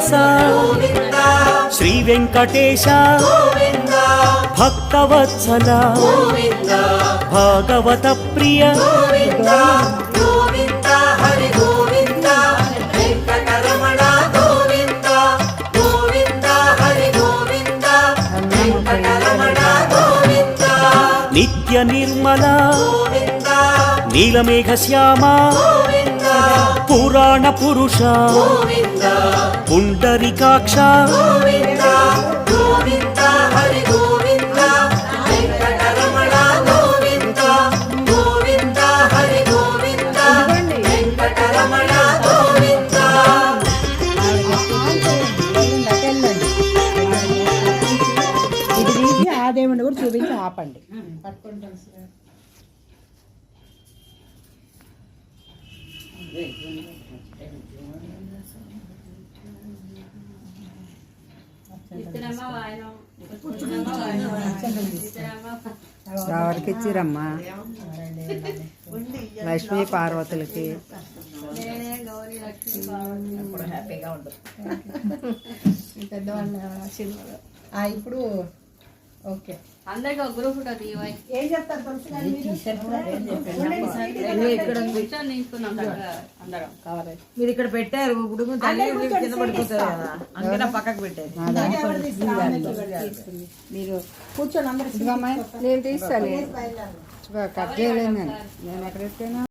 శ్రీనివాస శ్రీ వెంకటేశ భక్తవత్సల భాగవత ప్రియ నిత్య నిర్మల నీలమేఘ శ్యామ పురాణ పురుష పుండరీకాక్ష ఆ దేవుడిని కూడా చూపించి ఆపండి. ఎవరికి ఇచ్చిరమ్మా? లక్ష్మీ పార్వతులకి. ఇప్పుడు ఓకే అందరికి ఒక గ్రూప్ ఉంటుంది. ఏం చెప్తారు తెలుసు కానీ మీరు ఇక్కడ పెట్టారు, ఇప్పుడు కింద పడిపోతారు కదా, అందుకే పక్కకు పెట్టారు. మీరు కూర్చొని అందరూ నేను తీస్తాను, కట్ చేయలేదు. నేను ఎక్కడ